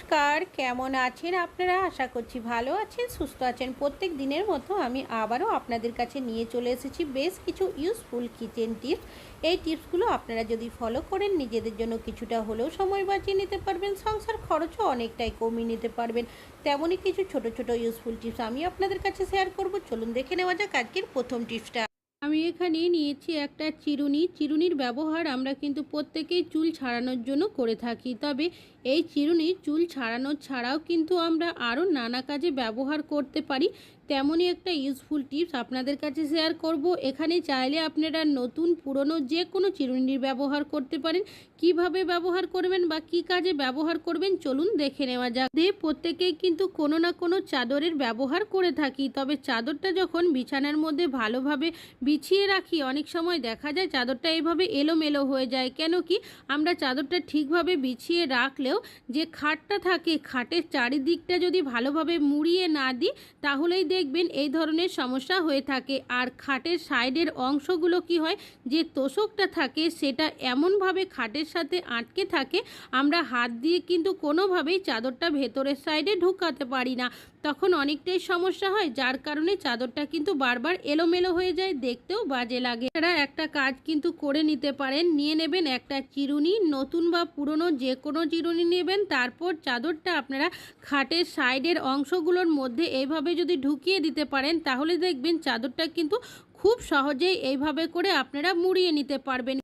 নমস্কার, কেমন আছেন আপনারা? আশা করছি ভালো আছেন, সুস্থ আছেন। প্রত্যেক দিনের মতো আমি আবারও আপনাদের কাছে নিয়ে চলে এসেছি বেশ কিছু ইউজফুল কিচেন টিপস। এই টিপসগুলো আপনারা যদি ফলো করেন নিজেদের জন্য কিছুটা হলেও সময় বাঁচিয়ে নিতে পারবেন, সংসার খরচও অনেকটাই কমিয়ে নিতে পারবেন। তেমনই কিছু ছোট ছোট ইউজফুল টিপস আমি আপনাদের কাছে শেয়ার করব। চলুন দেখে নেওয়া যাক আজকের প্রথম টিপসটা। আমি এখানে নিয়েছি একটা চিরুনি। চিরুনির ব্যবহার আমরা কিন্তু প্রত্যেকেই চুল ছাড়ানোর জন্য করে থাকি, তবে এই চিরুনি চুল ছাড়ানো ছাড়াও কিন্তু আমরা আরও নানা কাজে ব্যবহার করতে পারি। তেমনই একটা ইউজফুল টিপস আপনাদের কাছে শেয়ার করব। এখানে চাইলে আপনারা নতুন পুরনো যে কোনো চিরুনির ব্যবহার করতে পারেন। কিভাবে ব্যবহার করবেন বা কি কাজে ব্যবহার করবেন চলুন দেখে নেওয়া যাক। প্রত্যেকেই কিন্তু কোনো না কোনো চাদরের ব্যবহার করে থাকি, তবে চাদরটা যখন বিছানার মধ্যে ভালোভাবে বিছিয়ে রাখি অনেক সময় দেখা যায় চাদরটা এইভাবে এলোমেলো হয়ে যায়। কেন কি আমরা চাদরটা ঠিকভাবে বিছিয়ে রাখলেও যে খাটটা থাকে, খাটের চারিদিকটা যদি ভালোভাবে মুড়িয়ে না দিই তাহলেই দেখবেন এই ধরনের সমস্যা হয়ে থাকে। আর খাটের সাইডের অংশগুলো কি হয়, যে তোষকটা থাকে সেটা এমনভাবে খাটের সাথে আটকে থাকে আমরা হাত দিয়ে কিন্তু কোনোভাবেই চাদরটা ভেতরের সাইডে ঢুকাতে পারি না। তখন অনেকটাই সমস্যা হয়, যার কারণে চাদরটা কিন্তু বারবার এলোমেলো হয়ে যায়, দেখতেও বাজে লাগে। এরা একটা কাজ কিন্তু করে নিতে পারেন, নিয়ে নেবেন একটা চিরুনি, নতুন বা পুরনো যে কোনো চিরুনি নেবেন। তারপর চাদরটা আপনারা খাটের সাইডের অংশগুলোর মধ্যে এইভাবে যদি ঢুকিয়ে দিতে পারেন তাহলে দেখবেন চাদরটা কিন্তু খুব সহজেই এইভাবে করে আপনারা মুড়িয়ে নিতে পারবেন।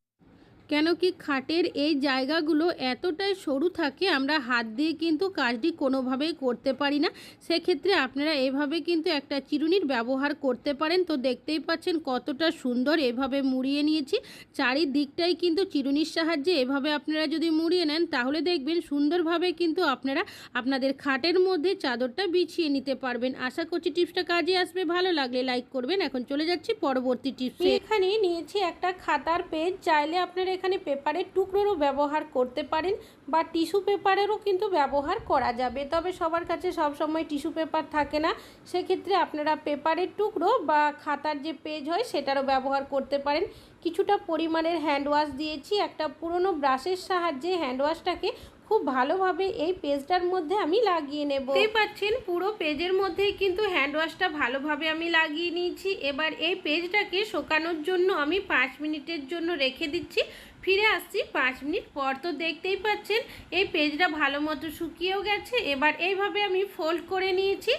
কেন কি খাটের এই জায়গাগুলো এতটাই সরু থাকে আমরা হাত দিয়ে কিন্তু কাজটি কোনোভাবেই করতে পারি না। সেক্ষেত্রে আপনারা এভাবে কিন্তু একটা চিরুনির ব্যবহার করতে পারেন। তো দেখতেই পাচ্ছেন কতটা সুন্দর এভাবে মুড়িয়ে নিয়েছি। চারিদিকটাই কিন্তু চিরুনির সাহায্যে এভাবে আপনারা যদি মুড়িয়ে নেন তাহলে দেখবেন সুন্দরভাবে কিন্তু আপনারা আপনাদের খাটের মধ্যে চাদরটা বিছিয়ে নিতে পারবেন। আশা করছি টিপসটা কাজে আসবে। ভালো লাগলে লাইক করবেন। এখন চলে যাচ্ছি পরবর্তী টিপসে। এখানে নিয়েছি একটা খাতার পেজ। চাইলে আপনারা এখানে পেপারের টুকরোরও ব্যবহার করতে পারেন বা টিস্যু পেপারেরও কিন্তু ব্যবহার করা যাবে, তবে সবার কাছে সব সময় টিস্যু পেপার থাকে না। সেক্ষেত্রে আপনারা পেপারের টুকরো বা খাতার যে পেজ হয় সেটারও ব্যবহার করতে পারেন। কিছুটা পরিমাণের হ্যান্ড ওয়াশ দিয়েছি। একটা পুরনো ব্রাশের সাহায্যে হ্যান্ড ওয়াশটাকে খুব ভালোভাবে এই পেজটার মধ্যে আমি লাগিয়ে নেব। দেখতে পাচ্ছেন পুরো পেজের মধ্যেই কিন্তু হ্যান্ড ওয়াশটা ভালোভাবে আমি লাগিয়ে নিয়েছি। এবার এই পেজটাকে শুকানোর জন্য আমি 5 মিনিটের জন্য রেখে দিচ্ছি। ফিরে আসছি 5 মিনিট পর। তো দেখতেই পাচ্ছেন এই পেজটা ভালো মতো শুকিয়েও গেছে। এবার এইভাবে আমি ফোল্ড করে নিয়েছি।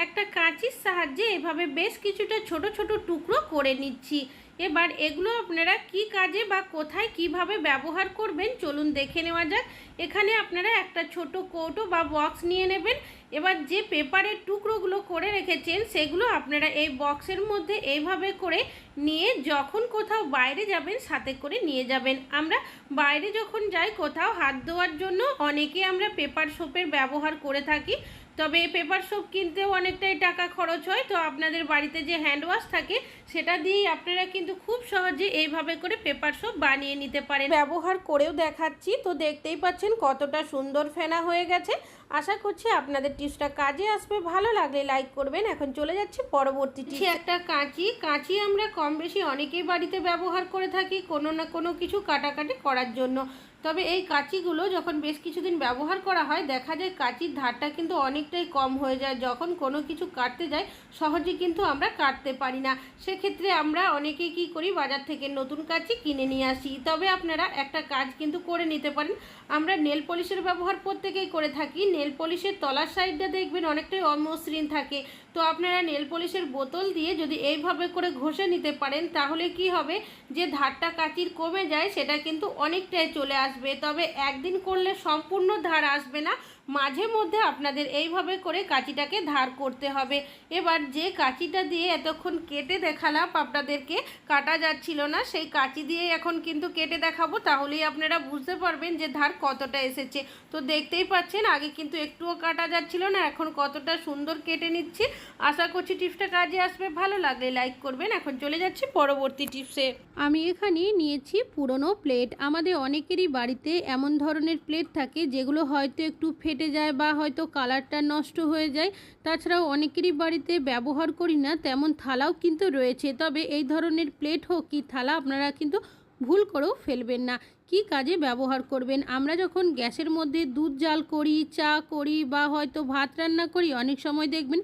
একটা কাঁচির সাহায্যে এভাবে বেশ কিছুটা ছোট ছোট টুকরো করে নিচ্ছি। এবার এগুলো আপনারা কি কাজে বা কোথায় কিভাবে ব্যবহার করবেন চলুন দেখে নেওয়া যাক। এখানে আপনারা একটা ছোট কৌটো বা বক্স নিয়ে নেবেন। এবার যে পেপারের টুকরোগুলো করে রেখেছেন সেগুলো আপনারা এই বক্সের মধ্যে এইভাবে করে নিয়ে যখন কোথাও বাইরে যাবেন সাথে করে নিয়ে যাবেন। আমরা বাইরে যখন যাই কোথাও হাত ধোয়ার জন্য অনেকে আমরা পেপার সোপের ব্যবহার করে থাকি, তবে পেপার সোপ কিনতেও অনেকটাই টাকা খরচ হয়। তো আপনাদের বাড়িতে যে হ্যান্ড ওয়াশ থাকে সেটা দিয়েই আপনারা কিন্তু খুব সহজে এইভাবে করে পেপার সোপ বানিয়ে নিতে পারেন। ব্যবহার করেও দেখাচ্ছি। তো দেখতেই পাচ্ছেন কতটা সুন্দর ফেনা হয়ে গেছে। আশা করছি আপনাদের টিপসটা কাজে আসবে। ভালো লাগলে লাইক করবেন। এখন চলে যাচ্ছি পরবর্তী টিপস। একটা কাঁচি আমরা কম বেশি অনেকেই বাড়িতে ব্যবহার করে থাকি কোনো না কোনো কিছু কাটাকাটি করার জন্য। তবে এই কাঁচিগুলো যখন বেশ কিছুদিন ব্যবহার করা হয় দেখা যায় কাঁচির ধারটা কিন্তু অনেকটাই কম হয়ে যায়। যখন কোনো কিছু কাটতে যাই সহজে কিন্তু আমরা কাটতে পারি না। সেক্ষেত্রে আমরা অনেকেই কী করি, বাজার থেকে নতুন কাঁচি কিনে নিয়ে আসি। তবে আপনারা একটা কাজ কিন্তু করে নিতে পারেন। আমরা নেল পলিশের ব্যবহার প্রত্যেকেই করে থাকি। নেল পলিশের তলার সাইডটা দেখবেন অনেকটাই অমসৃণ থাকে। তো আপনারা নেল পলিশের বোতল দিয়ে যদি এইভাবে করে ঘষে নিতে পারেন তাহলে কি হবে, যে ধারটা কাঁচির কমে যায় সেটা কিন্তু অনেকটাই চলে আসবে। তবে একদিন করলে সম্পূর্ণ ধার আসবে না, মাঝে মধ্যে আপনাদের এইভাবে করে কাঁচিটাকে ধার করতে হবে। এবার যে কাঁচিটা দিয়ে এতক্ষণ কেটে দেখালাম আপনাদেরকে, কাটা যাচ্ছিল না, সেই কাঁচি দিয়ে এখন কিন্তু কেটে দেখাবো। তাহলেই আপনারা বুঝতে পারবেন যে ধার কতটা এসেছে। তো দেখতেই পাচ্ছেন আগে কিন্তু একটুও কাটা যাচ্ছিল না, এখন কতটা সুন্দর কেটে নিচ্ছি। আশা করছি টিপসটা কাজে আসবে। ভালো লাগলে লাইক করবেন। এখন চলে যাচ্ছি পরবর্তী টিপসে। আমি এখানে নিয়েছি পুরনো প্লেট। আমাদের অনেকেরই বাড়িতে এমন ধরনের প্লেট থাকে যেগুলো হয়তো একটু ফেটে যায় বা হয়তো কালারটা নষ্ট হয়ে যায়। তাছাড়াও অনেকেরই বাড়িতে ব্যবহার করি না তেমন থালাও কিন্তু রয়েছে। তবে এই ধরনের প্লেট হোক কি থালা আপনারা কিন্তু ভুল করেও ফেলবেন না। কি কাজে ব্যবহার করবেন। আমরা যখন গ্যাসের মধ্যে দুধ জাল করি, চা করি বা হয়তো ভাত রান্না করি, অনেক সময় দেখবেন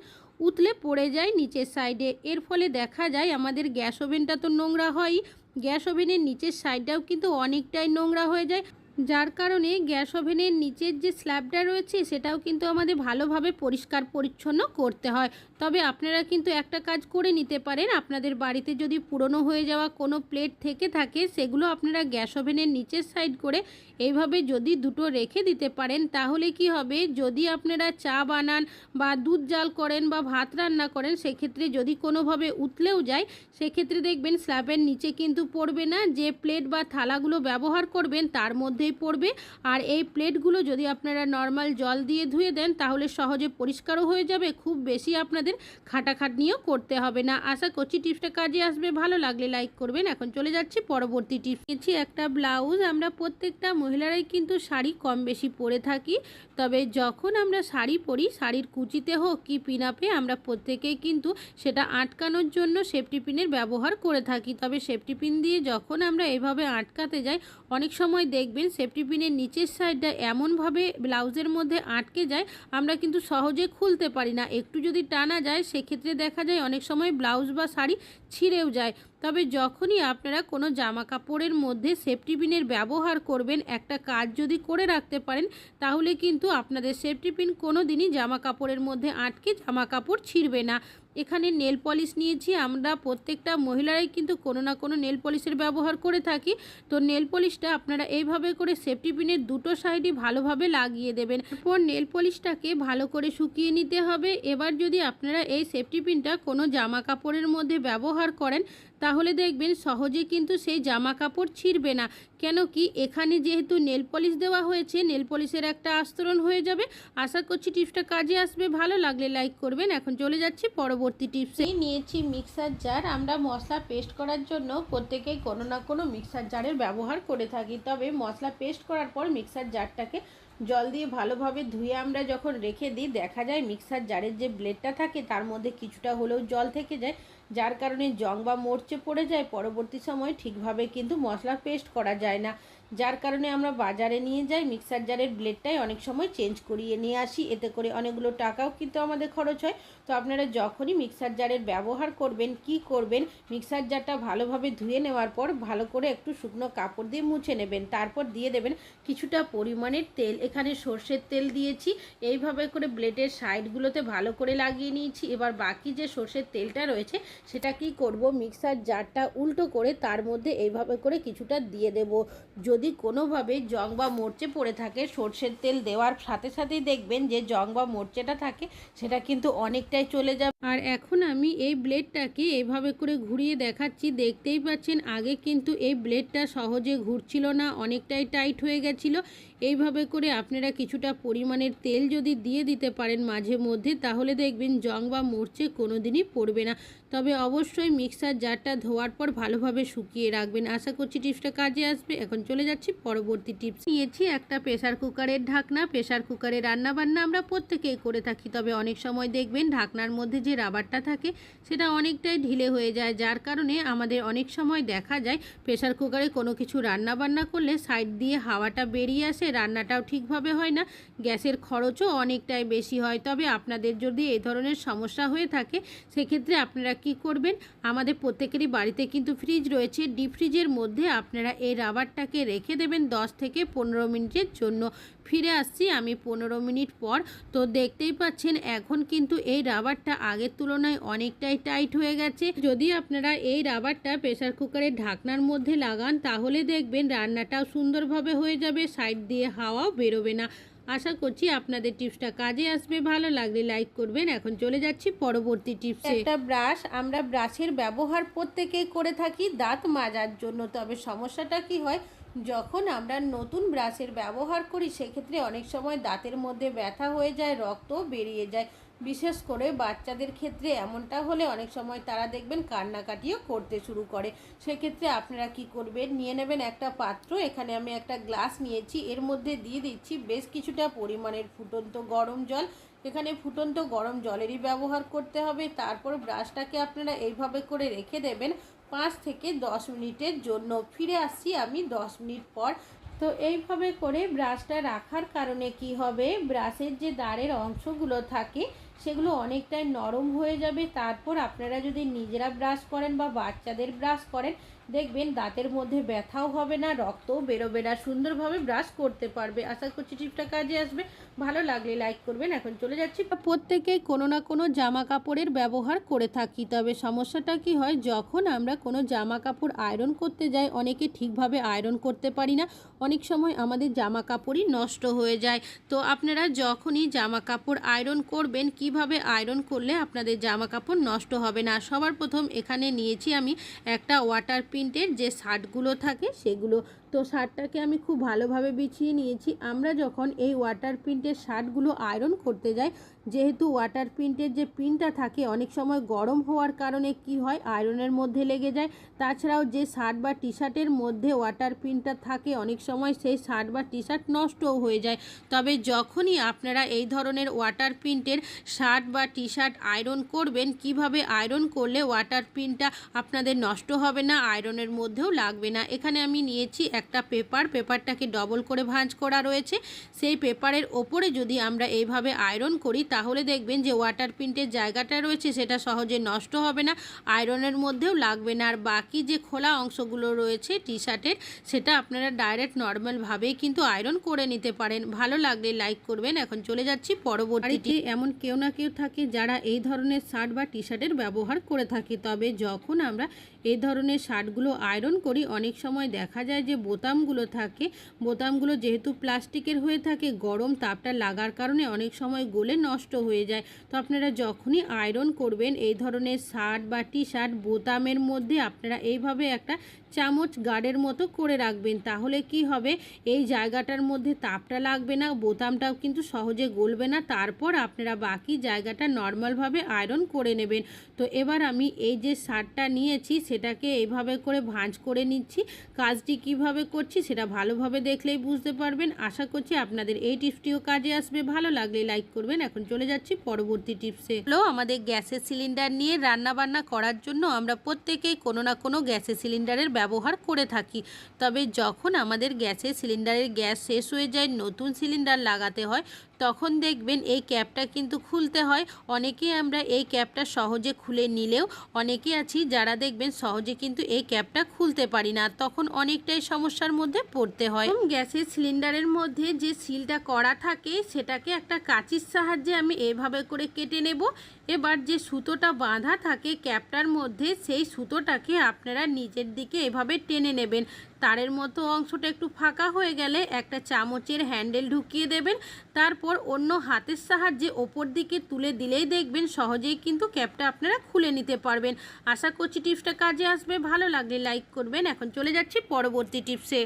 উতলে পড়ে যায় নিচের সাইডে। এর ফলে দেখা যায় আমাদের গ্যাস ওভেনটা তো নোংরা হয়ই, গ্যাস ওভেনের নিচের সাইডটাও কিন্তু অনেকটাই নোংরা হয়ে যায়, যার কারণে গ্যাস ওভেনের নিচের যে স্ল্যাবটা রয়েছে সেটাও কিন্তু আমাদের ভালোভাবে পরিষ্কার পরিচ্ছন্ন করতে হয়। তবে আপনারা কিন্তু একটা কাজ করে নিতে পারেন, আপনাদের বাড়িতে যদি পুরনো হয়ে যাওয়া কোনো প্লেট থেকে থাকে সেগুলো আপনারা গ্যাস ওভেনের নিচের সাইড করে এইভাবে যদি দুটো রেখে দিতে পারেন, তাহলে কি হবে, যদি আপনারা চা বানান বা দুধ জাল করেন বা ভাত রান্না করেন, সেক্ষেত্রে যদি কোনোভাবে উতলেও যায় সেক্ষেত্রে দেখবেন স্ল্যাবের নিচে কিন্তু পড়বে না, যে প্লেট বা থালাগুলো ব্যবহার করবেন তার মধ্যেই পড়বে। আর এই প্লেটগুলো যদি আপনারা নর্মাল জল দিয়ে ধুয়ে দেন তাহলে সহজে পরিষ্কারও হয়ে যাবে, খুব বেশি আপনাদের খাটাখাটনিও করতে হবে না। আশা করছি টিপসটা কাজে আসবে, ভালো লাগলে লাইক করবেন। এখন চলে যাচ্ছি পরবর্তী টিপস। নিয়েছি একটা ব্লাউজ। আমরা প্রত্যেকটা মহিলারাই কিন্তু শাড়ি কম বেশি পরে থাকি, তবে যখন আমরা শাড়ি পরি, শাড়ির কুচিতে হোক কি পিনাপে, আমরা প্রত্যেকেই কিন্তু সেটা আটকানোর জন্য সেফটি পিনের ব্যবহার করে থাকি। তবে সেফটি পিন দিয়ে যখন আমরা এভাবে আটকাতে যাই, অনেক সময় দেখবেন সেফটি পিনের নিচের সাইডটা এমনভাবে ব্লাউজের মধ্যে আটকে যায় আমরা কিন্তু সহজে খুলতে পারি না। একটু যদি টানা যায় সেক্ষেত্রে দেখা যায় অনেক সময় ব্লাউজ বা শাড়ি ছিঁড়েও যায়। তবে যখনই আপনারা কোনো জামা কাপড়ের মধ্যে সেফটি পিনের ব্যবহার করবেন, একটা কাজ যদি করে রাখতে পারেন তাহলে কিন্তু আপনাদের সেফটি পিন কোনো দিনই জামা কাপড়ের মধ্যে আটকে জামা কাপড় ছিঁড়বে না। এখানে নেল পলিশ নিয়েছি। আমরা প্রত্যেকটা মহিলারাই কিন্তু কোনো না কোনো নেল পলিশের ব্যবহার করে থাকি। তো নেল পলিশটা আপনারা এইভাবে করে সেফটি পিনের দুটো সাইডই ভালোভাবে লাগিয়ে দেবেন। এরপর নেল পলিশটাকে ভালো করে শুকিয়ে নিতে হবে। এবার যদি আপনারা এই সেফটি পিনটা কোনো জামা কাপড়ের মধ্যে ব্যবহার করেন তাহলে দেখবেন সহজে কিন্তু সেই জামা কাপড় ছিঁড়বে না। কেন কি, এখানে যেহেতু নেল পলিশ দেওয়া হয়েছে, নেল পলিশের একটা আস্তরণ হয়ে যাবে। আশা করছি টিপসটা কাজে আসবে, ভালো লাগলে লাইক করবেন। এখন চলে যাচ্ছি পরবর্তী টিপসে। নিয়েছি মিক্সার জার। আমরা মশলা পেস্ট করার জন্য প্রত্যেকেই কোনো না কোনো মিক্সার জারের ব্যবহার করে থাকি। তবে মশলা পেস্ট করার পর মিক্সার জারটাকে জল দিয়ে ভালোভাবে ধুয়ে আমরা যখন রেখে দিই, দেখা যায় মিক্সার জারের যে ব্লেডটা থাকে তার মধ্যে কিছুটা হলেও জল থেকে যায়, যার কারণে জং বা মরচে পড়ে যায়। পরবর্তী সময় ঠিকভাবে কিন্তু মশলা পেস্ট করা যায় না, যার কারণে আমরা বাজারে নিয়ে যাই মিক্সার জারের ব্লেডটাই অনেক সময় চেঞ্জ করিয়ে নিয়ে আসি। এতে করে অনেকগুলো টাকাও কিন্তু আমাদের খরচ হয়। তো আপনারা যখনই মিক্সার জারের ব্যবহার করবেন, কি করবেন, মিক্সার জারটা ভালোভাবে ধুয়ে নেওয়ার পর ভালো করে একটু শুকনো কাপড় দিয়ে মুছে নেবেন। তারপর দিয়ে দেবেন কিছুটা পরিমাণের তেল। এখানে সর্ষের তেল দিয়েছি। এইভাবে করে ব্লেডের সাইডগুলোতে ভালো করে লাগিয়ে নিয়েছি। এবার বাকি যে সর্ষের তেলটা রয়েছে সেটা কি করব, মিক্সার জারটা উল্টো করে তার মধ্যে এইভাবে করে কিছুটা দিয়ে দেব। যদি কোনোভাবে জং বা মরচে পড়ে থাকে, সর্ষের তেল দেওয়ার সাথে সাথেই দেখবেন যে জং বা মরচেটা থাকে সেটা কিন্তু অনেকটাই চলে যাবে। আর এখন আমি এই ব্লেডটাকে এইভাবে করে ঘুরিয়ে দেখাচ্ছি। দেখতেই পাচ্ছেন আগে কিন্তু এই ব্লেডটা সহজে ঘুরছিল না, অনেকটাই টাইট হয়ে গেছিলো। এইভাবে করে আপনারা কিছুটা পরিমাণের তেল যদি দিয়ে দিতে পারেন মাঝে মধ্যে, তাহলে দেখবেন জং বা মরচে কোনো দিনই পড়বে না। তবে অবশ্যই মিক্সার জারটা ধোয়ার পর ভালোভাবে শুকিয়ে রাখবেন। আশা করছি টিপসটা কাজে আসবে। এখন চলে যাচ্ছি পরবর্তী টিপস। নিয়েছি একটা প্রেসার কুকারের ঢাকনা। প্রেসার কুকারে রান্নাবান্না আমরা প্রত্যেকেই করে থাকি, তবে অনেক সময় দেখবেন ঢাকনার মধ্যে যে রাবারটা থাকে সেটা অনেকটাই ঢিলে হয়ে যায়, যার কারণে আমাদের অনেক সময় দেখা যায় প্রেসার কুকারে কোনো কিছু রান্নাবান্না করলে সাইড দিয়ে হাওয়াটা বেরিয়ে আসে, রান্নাটাও ঠিকভাবে হয় না, গ্যাসের খরচও অনেকটাই বেশি হয়। তবে আপনাদের যদি এই ধরনের সমস্যা হয়ে থাকে সেক্ষেত্রে আপনারা কি করবেন, আমাদের প্রত্যেকেরই বাড়িতে কিন্তু ফ্রিজ রয়েছে। ডিপ ফ্রিজের মধ্যে আপনারা এই রাবারটাকে রেখে দেবেন 10 থেকে 15 মিনিটের জন্য। ফিরে আসছি আমি 15 মিনিট পর। তো দেখতেই পাচ্ছেন এখন কিন্তু এই রাবারটা আগের তুলনায় অনেকটাই টাইট হয়ে গেছে। যদি আপনারা এই রাবারটা প্রেসার কুকারের ঢাকনার মধ্যে লাগান তাহলে দেখবেন রান্নাটাও সুন্দরভাবে হয়ে যাবে, সাইড দিয়ে হাওয়াও বেরোবে না। আশা করছি আপনাদের টিপসটা কাজে আসবে, ভালো লাগলে লাইক করবেন। এখন চলে যাচ্ছি পরবর্তী টিপসে। একটা ব্রাশ। আমরা ব্রাশের ব্যবহার প্রত্যেকেই করে থাকি দাঁত মাজার জন্য। তবে সমস্যাটা কি হয়, যখন আমরা নতুন ব্রাশের ব্যবহার করি সেক্ষেত্রে অনেক সময় দাঁতের মধ্যে ব্যথা হয়ে যায়, রক্তও বেরিয়ে যায়। বিশেষ করে বাচ্চাদের ক্ষেত্রে এমনটা হলে অনেক সময় তারা দেখবেন কান্নাকাটিও করতে শুরু করে। সেক্ষেত্রে আপনারা কি করবেন, নিয়ে নেবেন একটা পাত্র। এখানে আমি একটা গ্লাস নিয়েছি, এর মধ্যে দিয়ে দিচ্ছি বেশ কিছুটা পরিমাণের ফুটন্ত গরম জল। এখানে ফুটন্ত গরম জলেরই ব্যবহার করতে হবে। তারপর ব্রাশটাকে আপনারা এইভাবে করে রেখে দেবেন 5 থেকে 10 মিনিটের জন্য। ফিরে আসছি আমি 10 মিনিট পর। তো এইভাবে করে ব্রাশটা রাখার কারণে কি হবে, ব্রাশের যে দাঁড়ের অংশগুলো থাকে সেগুলো অনেকটাই নরম হয়ে যাবে। তারপর আপনারা যদি নিজেরা ব্রাশ করেন বা বাচ্চাদের ব্রাশ করেন, দেখবেন দাঁতের মধ্যে ব্যথাও হবে না, রক্তও বেরোবে না, সুন্দরভাবে ব্রাশ করতে পারবে। আশা করছি টিপসটা কাজে আসবে। ভালো লাগলে লাইক করবেন। এখন চলে যাচ্ছি, প্রত্যেকেই কোনো না কোনো জামা কাপড়ের ব্যবহার করে থাকি। তবে সমস্যাটা কি হয়, যখন আমরা কোনো জামা কাপড় আয়রন করতে যাই, অনেকে ঠিকভাবে আয়রন করতে পারি না, অনেক সময় আমাদের জামা কাপড়ই নষ্ট হয়ে যায়। তো আপনারা যখনই জামা কাপড় আয়রন করবেন, কিভাবে আয়রন করলে আপনাদের জামা কাপড় নষ্ট হবে না। সবার প্রথম এখানে নিয়েছি আমি একটা ওয়াটার প্রিন্টের যে শার্টগুলো থাকে সেগুলো। তো শার্টটাকে আমি খুব ভালোভাবে বিছিয়ে নিয়েছি। আমরা যখন এই ওয়াটার প্রিন্টের শার্টগুলো আয়রন করতে যাই, যেহেতু ওয়াটার প্রিন্টের যে প্রিন্টটা থাকে অনেক সময় গরম হওয়ার কারণে কি হয়, আয়রনের মধ্যে লেগে যায়। তাছাড়াও যে শার্ট বা টি শার্টের মধ্যে ওয়াটার প্রিন্টটা থাকে, অনেক সময় সেই শার্ট বা টি শার্ট নষ্টও হয়ে যায়। তবে যখনই আপনারা এই ধরনের ওয়াটার প্রিন্টের শার্ট বা টি শার্ট আয়রন করবেন, কিভাবে আয়রন করলে ওয়াটার প্রিন্টটা আপনাদের নষ্ট হবে না, আয়রনের মধ্যেও লাগবে না। এখানে আমি নিয়েছি একটা পেপারটাকে ডবল করে ভাঁজ করা রয়েছে। সেই পেপারের ওপরে যদি আমরা এইভাবে আয়রন করি, তাহলে দেখবেন যে ওয়াটার প্রিন্টের জায়গাটা রয়েছে সেটা সহজে নষ্ট হবে না, আয়রনের মধ্যেও লাগবে না। আর বাকি যে খোলা অংশগুলো রয়েছে টি শার্টের, সেটা আপনারা ডাইরেক্ট নর্মালভাবেই কিন্তু আয়রন করে নিতে পারেন। ভালো লাগলে লাইক করবেন। এখন চলে যাচ্ছি পরবর্তীটি। এমন কেউ না কেউ থাকে যারা এই ধরনের শার্ট বা টি শার্টের ব্যবহার করে থাকে। তবে যখন আমরা এই ধরনের শার্টগুলো আয়রন করি, অনেক সময় দেখা যায় যে বোতামগুলো থাকে, বোতামগুলো যেহেতু প্লাস্টিকের হয়ে থাকে, গরম তাপটা লাগার কারণে অনেক সময় গলে নষ্ট হয়ে যায়। তো আপনারা যখনই আয়রন করবেন এই ধরনের শার্ট বা টি শার্ট, বোতামের মধ্যে আপনারা এইভাবে একটা চামচ গার্ডের মতো করে রাখবেন। তাহলে কি হবে, এই জায়গাটার মধ্যে তাপটা লাগবে না, বোতামটাও কিন্তু সহজে গলবে না। তারপর আপনারা বাকি জায়গাটা নর্মালভাবে আয়রন করে নেবেন। তো এবার আমি এই যে শার্টটা নিয়েছি সেটাকে এইভাবে করে ভাঁজ করে নিচ্ছি। কাজটি কিভাবে করছি সেটা ভালোভাবে দেখলেই বুঝতে পারবেন। আশা করছি আপনাদের এই টিপসটিও কাজে আসবে। ভালো লাগলে লাইক করবেন। এখন চলে যাচ্ছি পরবর্তী টিপসে। হলো, আমাদের গ্যাসের সিলিন্ডার নিয়ে রান্না বান্না করার জন্য আমরা প্রত্যেকেই কোনো না কোনো গ্যাসের সিলিন্ডারের ব্যবহার করে থাকি। তবে যখন আমাদের গ্যাসের সিলিন্ডারের গ্যাস শেষ হয়ে যায়, নতুন সিলিন্ডার লাগাতে হয়, তখন দেখবেন এই ক্যাপটা কিন্তু খুলতে হয়। অনেকেই আমরা এই ক্যাপটা সহজে খুলে নিলেও অনেকে আছি যারা দেখবেন সহজে কিন্তু এই ক্যাপটা খুলতে পারি না, তখন অনেকটাই সমস্যার মধ্যে পড়তে হয়। গ্যাসের সিলিন্ডারের মধ্যে যে সিলটা করা থাকে সেটাকে একটা কাঁচির সাহায্যে আমি এভাবে করে কেটে নেব। এবার যে সুতোটা বাঁধা থাকে ক্যাপটার মধ্যে, সেই সুতোটাকে আপনারা নিচের দিকে এভাবে টেনে নেবেন। তারের মতো অংশটা একটু ফাঁকা হয়ে গেলে একটা চামচের হ্যান্ডেল ঢুকিয়ে দেবেন। তারপর অন্য হাতের সাহায্যে ওপর দিকে তুলে দিলেই দেখবেন সহজেই কিন্তু ক্যাপটা আপনারা খুলে নিতে পারবেন। আশা করছি টিপসটা কাজে আসবে। ভালো লাগলে লাইক করবেন। এখন চলে যাচ্ছি পরবর্তী টিপসে।